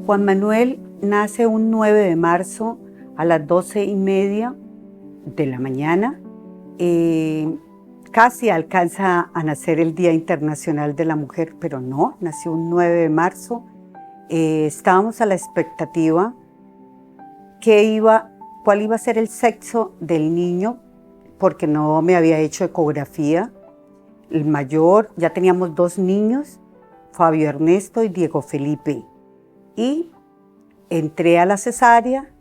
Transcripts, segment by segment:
Juan Manuel nace un 9 de marzo a las 12:30 de la mañana. Casi alcanza a nacer el Día Internacional de la Mujer, pero no, nació un 9 de marzo. Estábamos a la expectativa cuál iba a ser el sexo del niño, porque no me había hecho ecografía. El mayor, ya teníamos 2 niños, Fabio Ernesto y Diego Felipe. Y entré a la cesárea,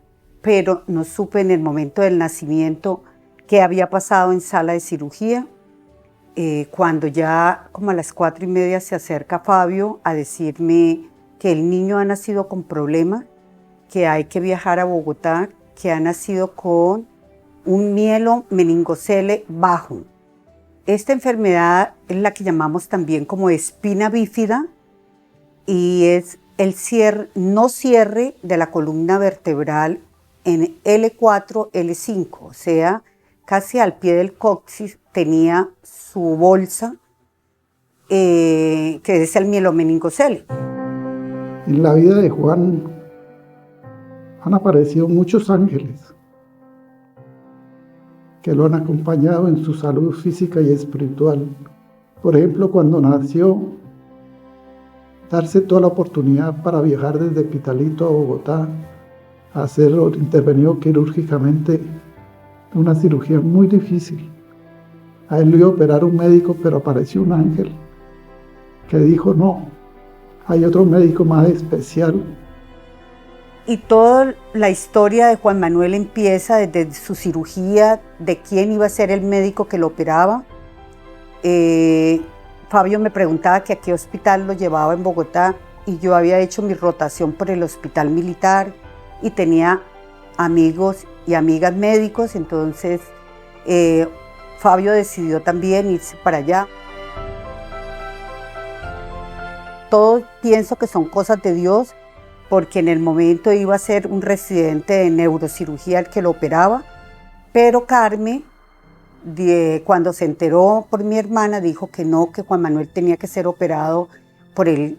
pero no supe en el momento del nacimiento qué había pasado en sala de cirugía. Cuando ya como a las 4:30 se acerca Fabio a decirme que el niño ha nacido con problemas, que hay que viajar a Bogotá, que ha nacido con un mielomeningocele bajo. Esta enfermedad es la que llamamos también como espina bífida y es el no cierre de la columna vertebral en L4, L5, o sea, casi al pie del coxis tenía su bolsa, que es el mielomeningocele. En la vida de Juan han aparecido muchos ángeles que lo han acompañado en su salud física y espiritual. Por ejemplo, cuando nació, darse toda la oportunidad para viajar desde Pitalito a Bogotá, a ser intervenido quirúrgicamente, una cirugía muy difícil. A él lo iba a operar un médico, pero apareció un ángel que dijo no, hay otro médico más especial. Y toda la historia de Juan Manuel empieza desde su cirugía, de quién iba a ser el médico que lo operaba. Fabio me preguntaba que a qué hospital lo llevaba en Bogotá y yo había hecho mi rotación por el hospital militar y tenía amigos y amigas médicos, entonces Fabio decidió también irse para allá. Todo pienso que son cosas de Dios, porque en el momento iba a ser un residente de neurocirugía el que lo operaba, pero Carmen, cuando se enteró por mi hermana, dijo que no, que Juan Manuel tenía que ser operado por el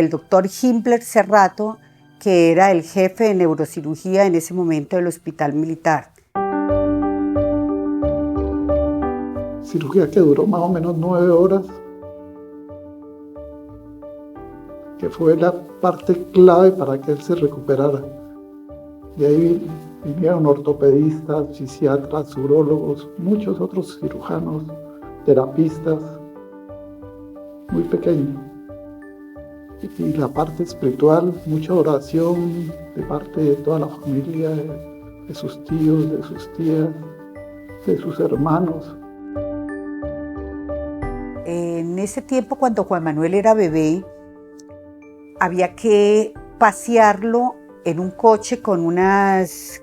doctor Himmler Cerrato, que era el jefe de neurocirugía en ese momento del hospital militar. Cirugía que duró más o menos 9 horas, que fue la parte clave para que él se recuperara. De ahí vinieron ortopedistas, fisiatras, urólogos, muchos otros cirujanos, terapistas, muy pequeño. Y la parte espiritual, mucha oración de parte de toda la familia, de sus tíos, de sus tías, de sus hermanos. En ese tiempo, cuando Juan Manuel era bebé, había que pasearlo en un coche con unas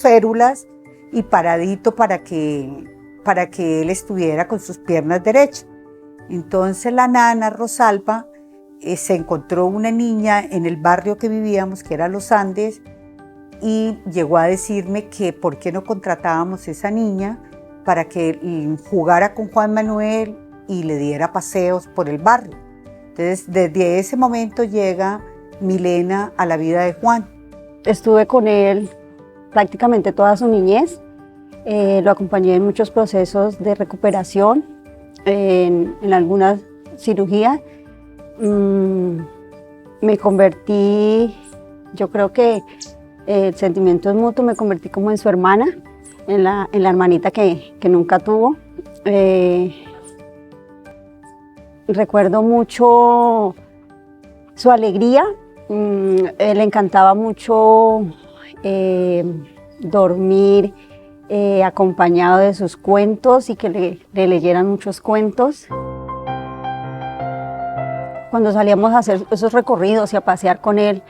férulas y paradito para que él estuviera con sus piernas derechas. Entonces la nana Rosalba se encontró una niña en el barrio que vivíamos, que era Los Andes, y llegó a decirme que por qué no contratábamos a esa niña para que jugara con Juan Manuel y le diera paseos por el barrio. Entonces, desde ese momento llega Milena a la vida de Juan. Estuve con él prácticamente toda su niñez. Lo acompañé en muchos procesos de recuperación, en algunas cirugías. Me convertí, yo creo que el sentimiento es mutuo, me convertí como en su hermana, en la hermanita que nunca tuvo. Recuerdo mucho su alegría. Le encantaba mucho dormir acompañado de sus cuentos y que le leyeran muchos cuentos. Cuando salíamos a hacer esos recorridos y a pasear con él,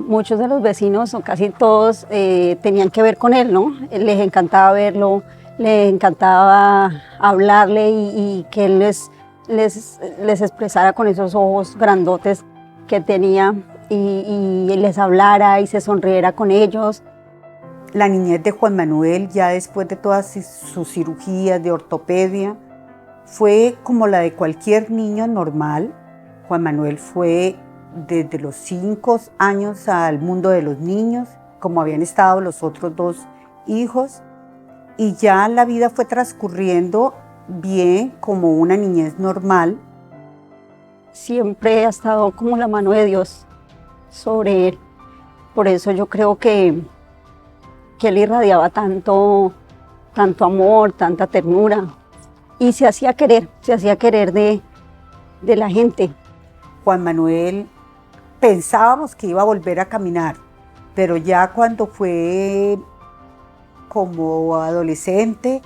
muchos de los vecinos, o casi todos, tenían que ver con él, ¿no? Les encantaba verlo, les encantaba hablarle y que él les expresara con esos ojos grandotes que tenía y les hablara y se sonriera con ellos. La niñez de Juan Manuel, ya después de todas sus cirugías de ortopedia, fue como la de cualquier niño normal. Juan Manuel fue desde los 5 años al mundo de los niños, como habían estado los otros 2 hijos, y ya la vida fue transcurriendo bien, como una niñez normal. Siempre ha estado como la mano de Dios sobre él. Por eso yo creo que él irradiaba tanto amor, tanta ternura, y se hacía querer de la gente. Juan Manuel, pensábamos que iba a volver a caminar, pero ya cuando fue como adolescente,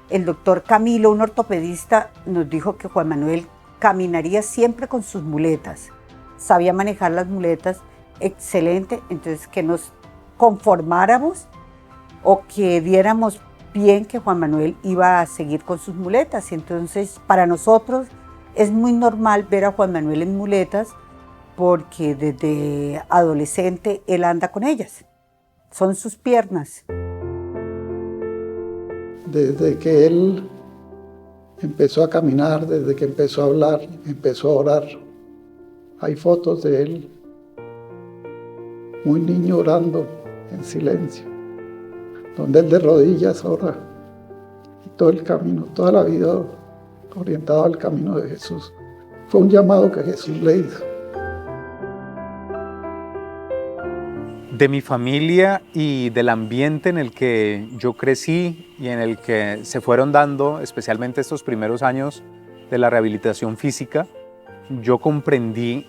el doctor Camilo, un ortopedista, nos dijo que Juan Manuel caminaría siempre con sus muletas. Sabía manejar las muletas excelente, entonces que nos conformáramos o que diéramos bien que Juan Manuel iba a seguir con sus muletas. Y entonces para nosotros es muy normal ver a Juan Manuel en muletas porque desde adolescente él anda con ellas. Son sus piernas. Desde que él empezó a caminar, desde que empezó a hablar, empezó a orar, hay fotos de él, muy niño orando en silencio, donde él de rodillas ora, y todo el camino, toda la vida orientado al camino de Jesús. Fue un llamado que Jesús le hizo. De mi familia y del ambiente en el que yo crecí y en el que se fueron dando, especialmente estos primeros años de la rehabilitación física, yo comprendí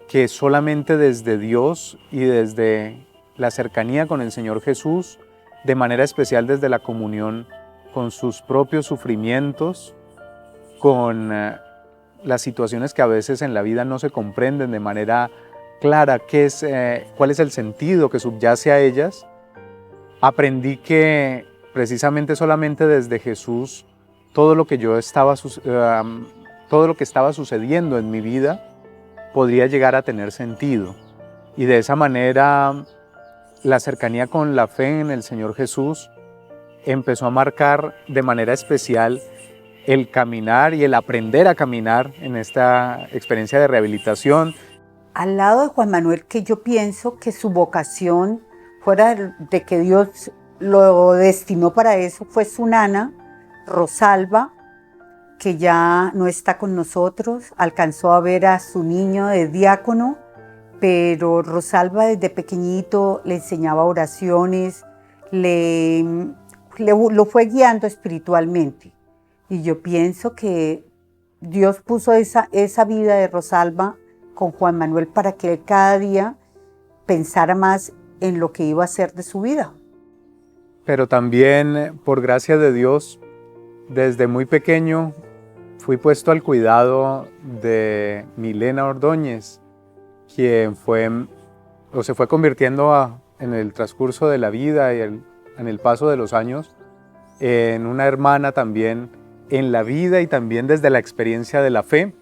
que solamente desde Dios y desde la cercanía con el Señor Jesús, de manera especial desde la comunión con sus propios sufrimientos, con las situaciones que a veces en la vida no se comprenden de manera clara, cuál es el sentido que subyace a ellas, aprendí que precisamente solamente desde Jesús todo lo que estaba sucediendo en mi vida podría llegar a tener sentido. Y de esa manera la cercanía con la fe en el Señor Jesús empezó a marcar de manera especial el caminar y el aprender a caminar en esta experiencia de rehabilitación. Al lado de Juan Manuel, que yo pienso que su vocación, fuera de que Dios lo destinó para eso, fue su nana, Rosalba, que ya no está con nosotros, alcanzó a ver a su niño de diácono, pero Rosalba desde pequeñito le enseñaba oraciones, lo fue guiando espiritualmente. Y yo pienso que Dios puso esa vida de Rosalba con Juan Manuel para que él cada día pensara más en lo que iba a hacer de su vida. Pero también, por gracia de Dios, desde muy pequeño fui puesto al cuidado de Milena Ordóñez, quien se fue convirtiendo en el transcurso de la vida y en el paso de los años en una hermana también en la vida y también desde la experiencia de la fe.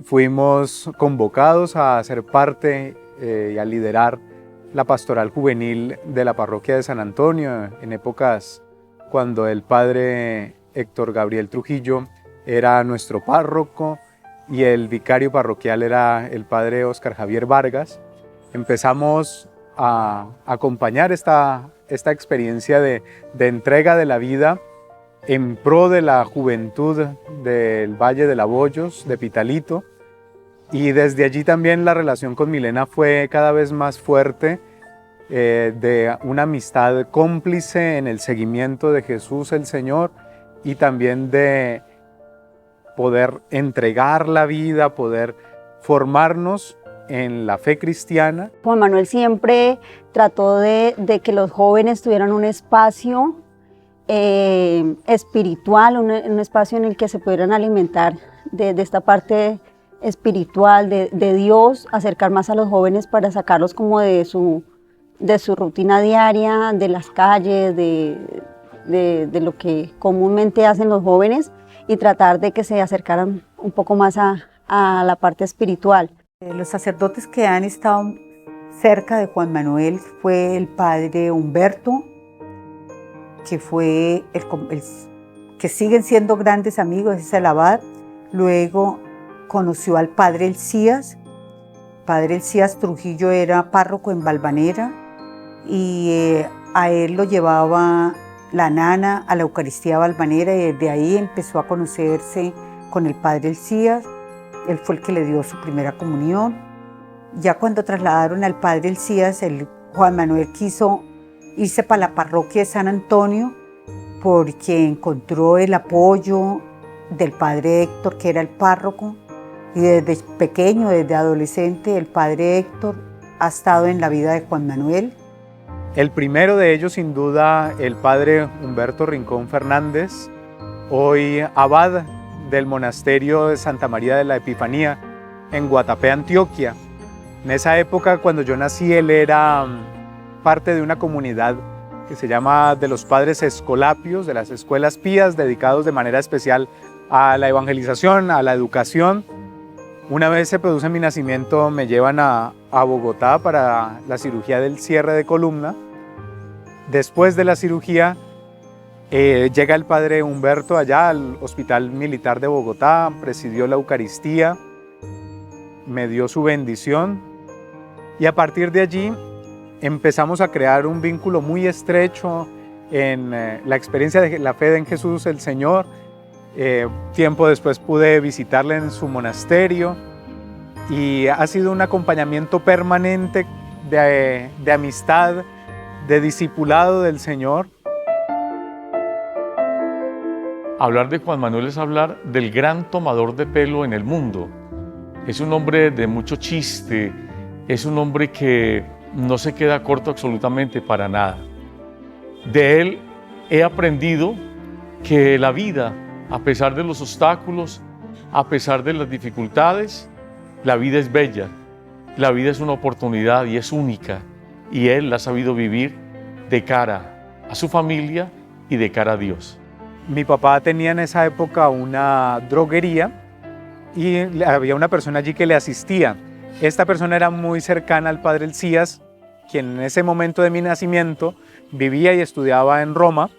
Fuimos convocados a ser parte y a liderar la pastoral juvenil de la parroquia de San Antonio en épocas cuando el padre Héctor Gabriel Trujillo era nuestro párroco y el vicario parroquial era el padre Óscar Javier Vargas. Empezamos a acompañar esta experiencia de entrega de la vida en pro de la juventud del Valle de Laboyos, de Pitalito, y desde allí también la relación con Milena fue cada vez más fuerte, de una amistad cómplice en el seguimiento de Jesús el Señor y también de poder entregar la vida, poder formarnos en la fe cristiana. Juan Manuel siempre trató de que los jóvenes tuvieran un espacio espiritual, un espacio en el que se pudieran alimentar de esta parte espiritual de Dios, acercar más a los jóvenes para sacarlos como de su rutina diaria, de las calles, de lo que comúnmente hacen los jóvenes y tratar de que se acercaran un poco más a la parte espiritual. Los sacerdotes que han estado cerca de Juan Manuel fue el padre Humberto, que fue que siguen siendo grandes amigos, es el abad. Luego conoció al padre Elías padre Elías Trujillo era párroco en Valvanera y a él lo llevaba la nana a la Eucaristía Valvanera y desde ahí empezó a conocerse con el padre Elías. Él fue el que le dio su primera comunión. Ya cuando trasladaron al padre Elías, el Juan Manuel quiso irse para la parroquia de San Antonio porque encontró el apoyo del padre Héctor, que era el párroco, y desde pequeño, desde adolescente, el padre Héctor ha estado en la vida de Juan Manuel. El primero de ellos, sin duda, el padre Humberto Rincón Fernández, hoy abad del monasterio de Santa María de la Epifanía en Guatapé, Antioquia. En esa época, cuando yo nací, él era parte de una comunidad que se llama de los Padres Escolapios, de las Escuelas Pías, dedicados de manera especial a la evangelización, a la educación. Una vez se produce mi nacimiento, me llevan a Bogotá para la cirugía del cierre de columna. Después de la cirugía, llega el padre Humberto allá al Hospital Militar de Bogotá, presidió la Eucaristía, me dio su bendición y a partir de allí empezamos a crear un vínculo muy estrecho en la experiencia de la fe en Jesús el Señor. Tiempo después pude visitarle en su monasterio y ha sido un acompañamiento permanente de amistad, de discipulado del Señor. Hablar de Juan Manuel es hablar del gran tomador de pelo en el mundo. Es un hombre de mucho chiste, es un hombre que no se queda corto absolutamente para nada. De él he aprendido que la vida, a pesar de los obstáculos, a pesar de las dificultades, la vida es bella, la vida es una oportunidad y es única, y él la ha sabido vivir de cara a su familia y de cara a Dios. Mi papá tenía en esa época una droguería y había una persona allí que le asistía. Esta persona era muy cercana al padre Elías, quien en ese momento de mi nacimiento vivía y estudiaba en Roma.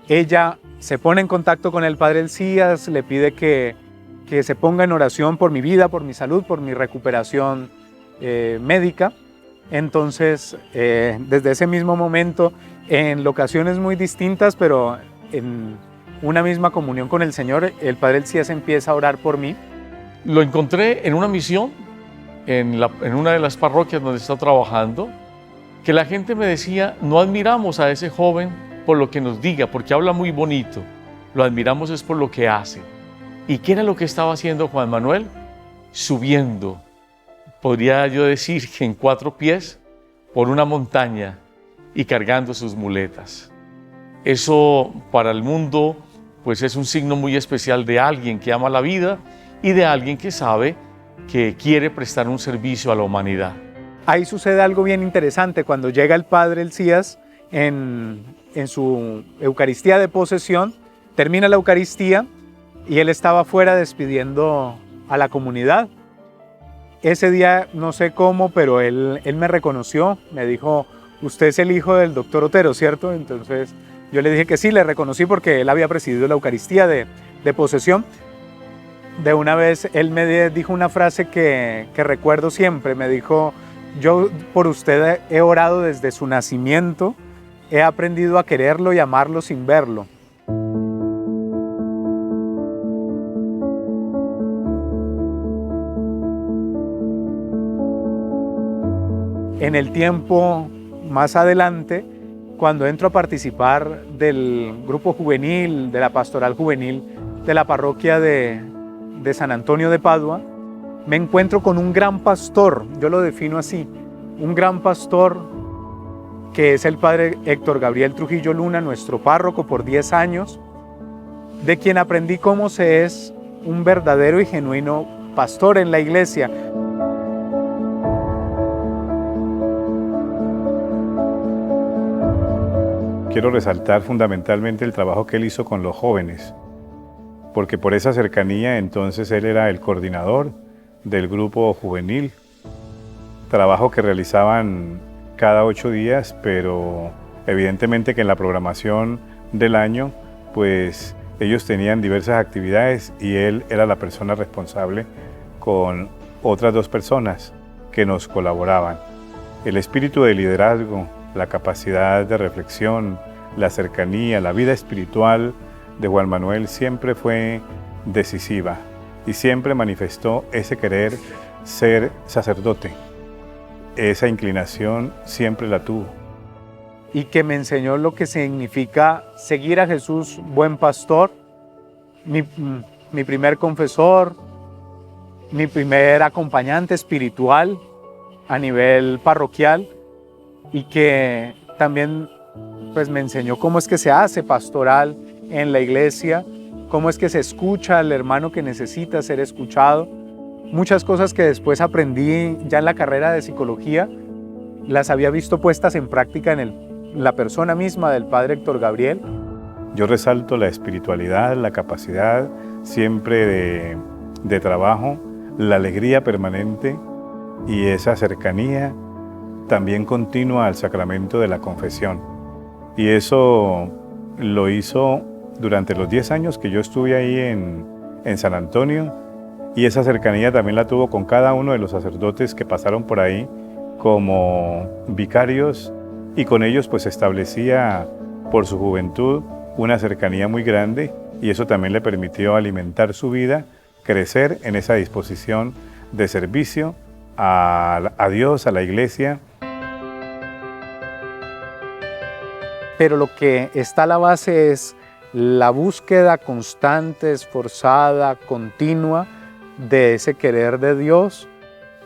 Ella se pone en contacto con el padre Elías, le pide que se ponga en oración por mi vida, por mi salud, por mi recuperación médica. Entonces, desde ese mismo momento, en locaciones muy distintas, pero en una misma comunión con el Señor, el padre Elías empieza a orar por mí. Lo encontré en una misión, en una de las parroquias donde está trabajando, que la gente me decía, no admiramos a ese joven por lo que nos diga, porque habla muy bonito, lo admiramos es por lo que hace. ¿Y qué era lo que estaba haciendo Juan Manuel? Subiendo, podría yo decir que en 4 pies, por una montaña y cargando sus muletas. Eso para el mundo pues es un signo muy especial de alguien que ama la vida y de alguien que sabe que quiere prestar un servicio a la humanidad. Ahí sucede algo bien interesante. Cuando llega el padre Elías en su Eucaristía de posesión, termina la Eucaristía y él estaba afuera despidiendo a la comunidad. Ese día, no sé cómo, pero él me reconoció, me dijo, usted es el hijo del doctor Otero, ¿cierto? Entonces yo le dije que sí, le reconocí porque él había presidido la Eucaristía de posesión. De una vez él me dijo una frase que recuerdo siempre, me dijo, yo por usted he orado desde su nacimiento, he aprendido a quererlo y amarlo sin verlo. En el tiempo más adelante, cuando entro a participar del grupo juvenil, de la pastoral juvenil de la parroquia de San Antonio de Padua, me encuentro con un gran pastor, yo lo defino así, un gran pastor que es el padre Héctor Gabriel Trujillo Luna, nuestro párroco por 10 años, de quien aprendí cómo se es un verdadero y genuino pastor en la iglesia. Quiero resaltar fundamentalmente el trabajo que él hizo con los jóvenes, porque por esa cercanía entonces él era el coordinador del grupo juvenil, trabajo que realizaban cada 8 días, pero evidentemente que en la programación del año, pues ellos tenían diversas actividades y él era la persona responsable con otras 2 personas que nos colaboraban. El espíritu de liderazgo, la capacidad de reflexión, la cercanía, la vida espiritual de Juan Manuel siempre fue decisiva y siempre manifestó ese querer ser sacerdote. Esa inclinación siempre la tuvo. Y que me enseñó lo que significa seguir a Jesús, buen pastor, mi primer confesor, mi primer acompañante espiritual a nivel parroquial, y que también pues me enseñó cómo es que se hace pastoral en la iglesia, cómo es que se escucha al hermano que necesita ser escuchado. Muchas cosas que después aprendí ya en la carrera de psicología, las había visto puestas en práctica en la persona misma del padre Héctor Gabriel. Yo resalto la espiritualidad, la capacidad siempre de trabajo, la alegría permanente y esa cercanía también continua al sacramento de la confesión. Y eso lo hizo durante los 10 años que yo estuve ahí en San Antonio, y esa cercanía también la tuvo con cada uno de los sacerdotes que pasaron por ahí como vicarios, y con ellos pues establecía por su juventud una cercanía muy grande, y eso también le permitió alimentar su vida, crecer en esa disposición de servicio a Dios, a la iglesia. Pero lo que está a la base es la búsqueda constante, esforzada, continua de ese querer de Dios,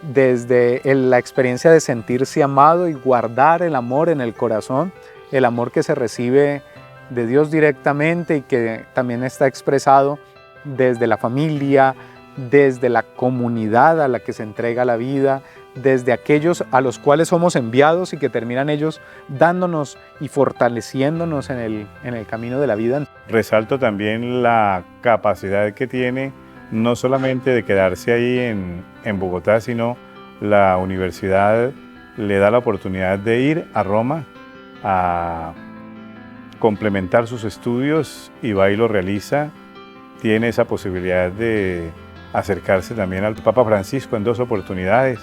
desde la experiencia de sentirse amado y guardar el amor en el corazón, el amor que se recibe de Dios directamente y que también está expresado desde la familia, desde la comunidad a la que se entrega la vida, desde aquellos a los cuales somos enviados y que terminan ellos dándonos y fortaleciéndonos en el camino de la vida. Resalto también la capacidad que tiene no solamente de quedarse ahí en Bogotá, sino la universidad le da la oportunidad de ir a Roma a complementar sus estudios, y va y lo realiza. Tiene esa posibilidad de acercarse también al Papa Francisco en 2 oportunidades,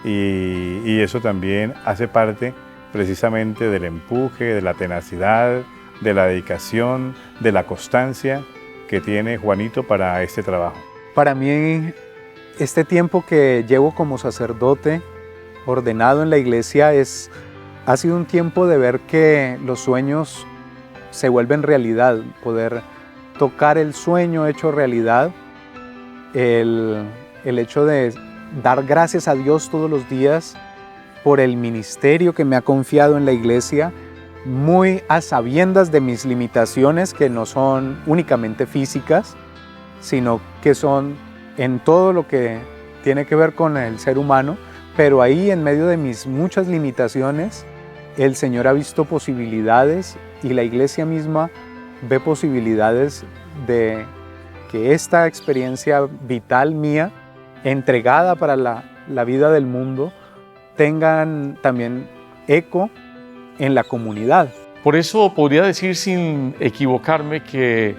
y eso también hace parte precisamente del empuje, de la tenacidad, de la dedicación, de la constancia que tiene Juanito para este trabajo. Para mí, este tiempo que llevo como sacerdote ordenado en la iglesia ha sido un tiempo de ver que los sueños se vuelven realidad, poder tocar el sueño hecho realidad, el hecho de dar gracias a Dios todos los días por el ministerio que me ha confiado en la iglesia, muy a sabiendas de mis limitaciones, que no son únicamente físicas, sino que son en todo lo que tiene que ver con el ser humano, pero ahí en medio de mis muchas limitaciones, el Señor ha visto posibilidades, y la iglesia misma ve posibilidades de que esta experiencia vital mía, entregada para la vida del mundo, tengan también eco en la comunidad. Por eso podría decir sin equivocarme que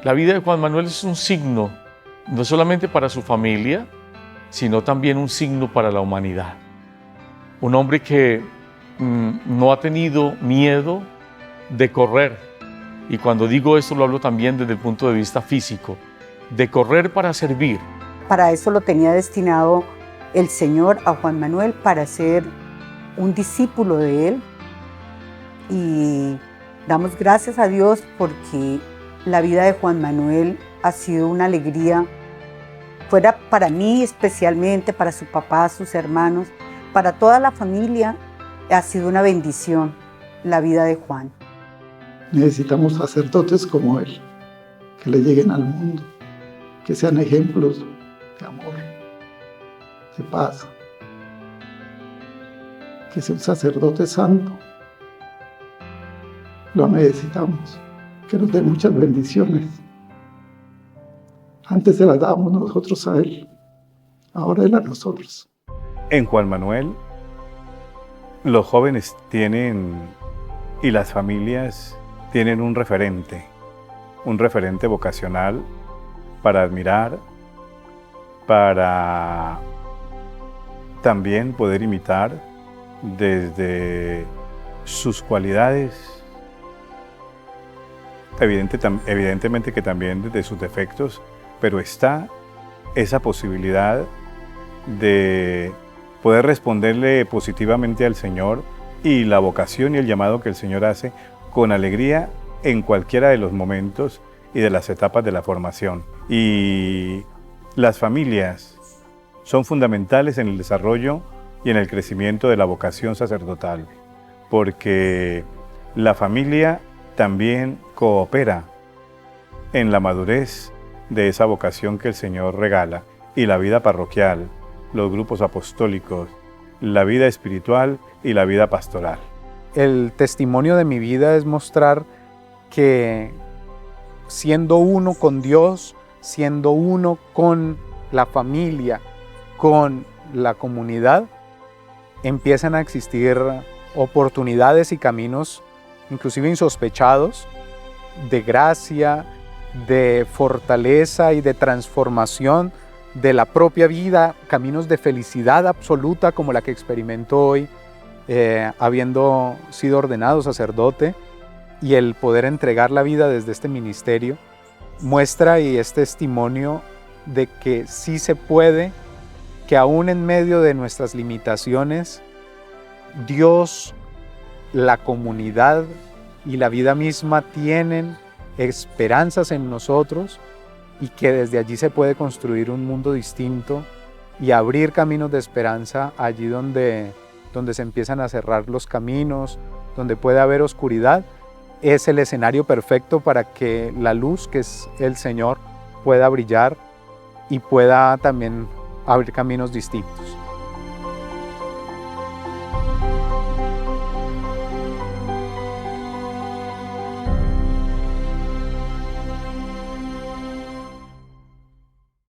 la vida de Juan Manuel es un signo, no solamente para su familia, sino también un signo para la humanidad. Un hombre que no ha tenido miedo de correr, y cuando digo esto lo hablo también desde el punto de vista físico, de correr para servir. Para eso lo tenía destinado el Señor a Juan Manuel, para ser un discípulo de Él. Y damos gracias a Dios porque la vida de Juan Manuel ha sido una alegría, fuera para mí especialmente, para su papá, sus hermanos, para toda la familia. Ha sido una bendición la vida de Juan. Necesitamos sacerdotes como él, que le lleguen al mundo, que sean ejemplos de amor, de paz, que sea un sacerdote santo. Lo necesitamos, que nos dé muchas bendiciones. Antes se las dábamos nosotros a él, ahora él a nosotros. En Juan Manuel, los jóvenes y las familias tienen un referente vocacional para admirar, para también poder imitar desde sus cualidades, evidentemente que también desde sus defectos, pero está esa posibilidad de poder responderle positivamente al Señor y la vocación y el llamado que el Señor hace con alegría en cualquiera de los momentos y de las etapas de la formación. Y las familias son fundamentales en el desarrollo y en el crecimiento de la vocación sacerdotal, porque la familia también coopera en la madurez de esa vocación que el Señor regala, y la vida parroquial, los grupos apostólicos, la vida espiritual y la vida pastoral. El testimonio de mi vida es mostrar que siendo uno con Dios, siendo uno con la familia, con la comunidad, empiezan a existir oportunidades y caminos, inclusive insospechados, de gracia, de fortaleza y de transformación de la propia vida, caminos de felicidad absoluta como la que experimento hoy, habiendo sido ordenado sacerdote, y el poder entregar la vida desde este ministerio muestra y es testimonio de que sí se puede, que aún en medio de nuestras limitaciones, Dios, la comunidad y la vida misma tienen esperanzas en nosotros, y que desde allí se puede construir un mundo distinto y abrir caminos de esperanza allí donde se empiezan a cerrar los caminos, donde puede haber oscuridad. Es el escenario perfecto para que la luz, que es el Señor, pueda brillar y pueda también abrir caminos distintos.